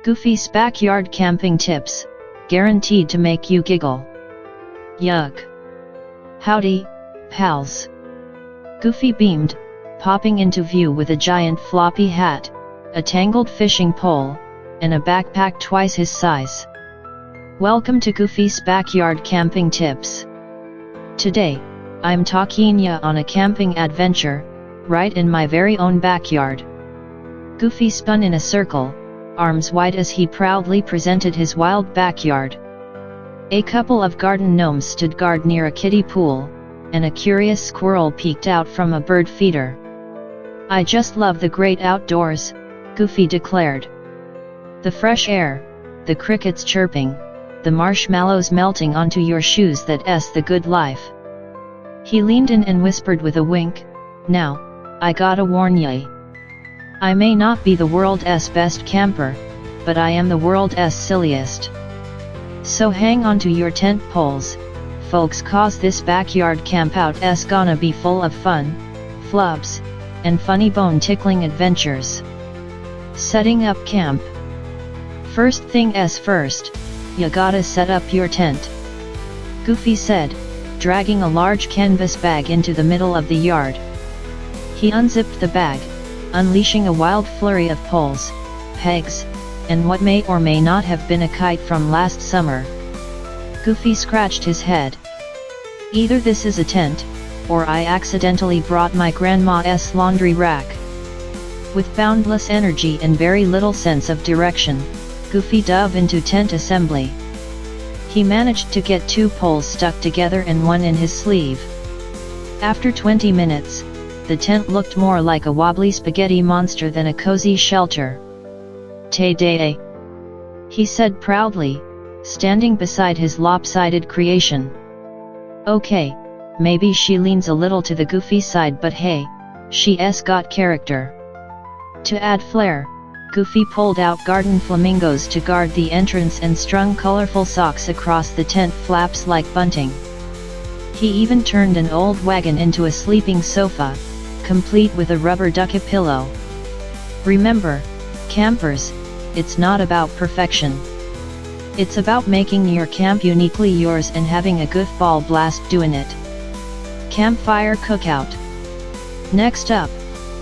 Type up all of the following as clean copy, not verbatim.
Goofy's backyard camping tips, guaranteed to make you giggle. Yuck. Howdy, pals. Goofy beamed, popping into view with a giant floppy hat, a tangled fishing pole, and a backpack twice his size. Welcome to Goofy's backyard camping tips. Today, I'm taking ya on a camping adventure, right in my very own backyard. Goofy spun in a circle, arms wide as he proudly presented his wild backyard. A couple of garden gnomes stood guard near a kiddie pool, and a curious squirrel peeked out from a bird feeder. I just love the great outdoors, Goofy declared. The fresh air, the crickets chirping, the marshmallows melting onto your shoes, that's the good life. He leaned in and whispered with a wink, "Now, I gotta warn ya. I may not be the world's best camper, but I am the world's silliest. So hang on to your tent poles, folks, cause this backyard campout's gonna be full of fun, flubs, and funny bone-tickling adventures." Setting up camp. First thing's first, you gotta set up your tent, Goofy said, dragging a large canvas bag into the middle of the yard. He unzipped the bag, unleashing a wild flurry of poles, pegs, and what may or may not have been a kite from last summer. Goofy scratched his head. Either this is a tent, or I accidentally brought my grandma's laundry rack. With boundless energy and very little sense of direction, Goofy dove into tent assembly. He managed to get 2 poles stuck together and one in his sleeve. After 20 minutes, the tent looked more like a wobbly spaghetti monster than a cozy shelter. "Tay-day," he said proudly, standing beside his lopsided creation. Okay, maybe she leans a little to the Goofy side, but hey, she's got character. To add flair, Goofy pulled out garden flamingos to guard the entrance and strung colorful socks across the tent flaps like bunting. He even turned an old wagon into a sleeping sofa, complete with a rubber ducky pillow. Remember, campers, it's not about perfection. It's about making your camp uniquely yours and having a goofball blast doing it. Campfire cookout. Next up,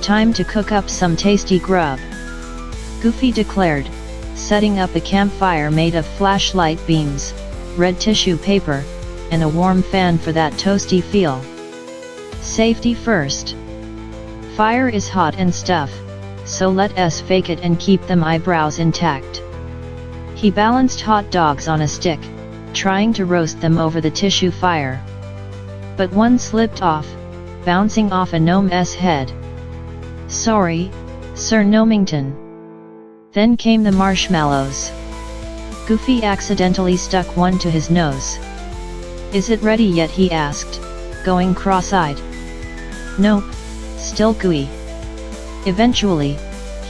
time to cook up some tasty grub, Goofy declared, setting up a campfire made of flashlight beams, red tissue paper, and a warm fan for that toasty feel. Safety first. Fire is hot and stuff, so let us fake it and keep them eyebrows intact. He balanced hot dogs on a stick, trying to roast them over the tissue fire. But one slipped off, bouncing off a gnome's head. "Sorry, Sir Gnomington." Then came the marshmallows. Goofy accidentally stuck one to his nose. "Is it ready yet?" he asked, going cross-eyed. "Nope, still gooey." Eventually,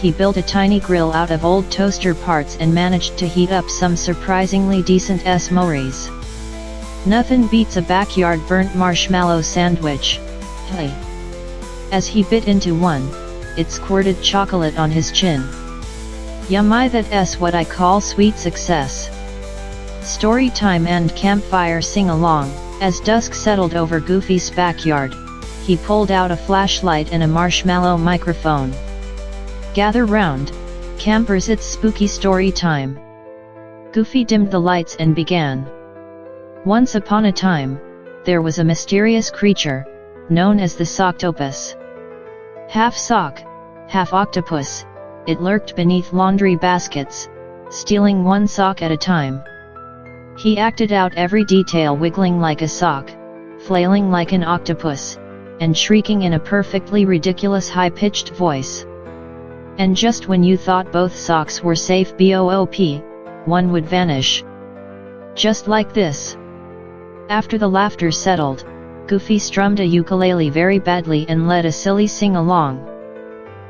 he built a tiny grill out of old toaster parts and managed to heat up some surprisingly decent s'mores. Nothing beats a backyard burnt marshmallow sandwich. Hey! As he bit into one, it squirted chocolate on his chin. Yummy, that's what I call sweet success. Story time and campfire sing-along. As dusk settled over Goofy's backyard, he pulled out a flashlight and a marshmallow microphone. "Gather round, campers, it's spooky story time." Goofy dimmed the lights and began. Once upon a time, there was a mysterious creature, known as the Socktopus. Half sock, half octopus, it lurked beneath laundry baskets, stealing one sock at a time. He acted out every detail, wiggling like a sock, flailing like an octopus, and shrieking in a perfectly ridiculous high-pitched voice. And just when you thought both socks were safe, bop, one would vanish. Just like this. After the laughter settled, Goofy strummed a ukulele very badly and led a silly sing-along.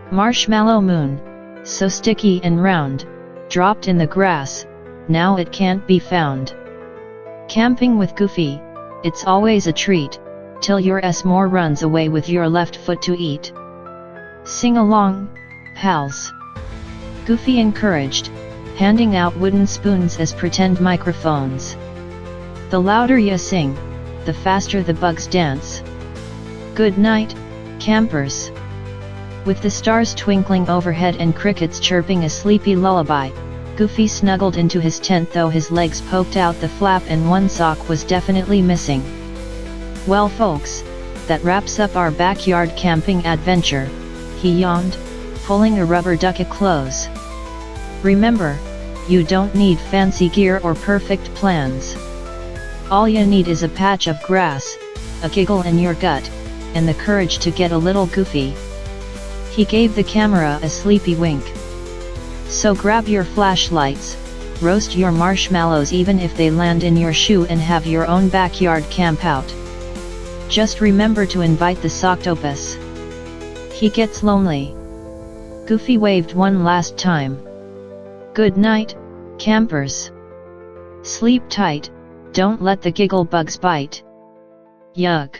"Marshmallow moon, so sticky and round, dropped in the grass, now it can't be found." Camping with Goofy, it's always a treat, till your s'more runs away with your left foot to eat. Sing along, pals. Goofy encouraged, handing out wooden spoons as pretend microphones. The louder you sing, the faster the bugs dance. Good night, campers. With the stars twinkling overhead and crickets chirping a sleepy lullaby, Goofy snuggled into his tent, though his legs poked out the flap and one sock was definitely missing. Well folks, that wraps up our backyard camping adventure, he yawned, pulling a rubber ducky close. Remember, you don't need fancy gear or perfect plans. All you need is a patch of grass, a giggle in your gut, and the courage to get a little goofy. He gave the camera a sleepy wink. So grab your flashlights, roast your marshmallows even if they land in your shoe, and have your own backyard camp out. Just remember to invite the Socktopus. He gets lonely. Goofy waved one last time. Good night, campers. Sleep tight, don't let the giggle bugs bite. Yuck.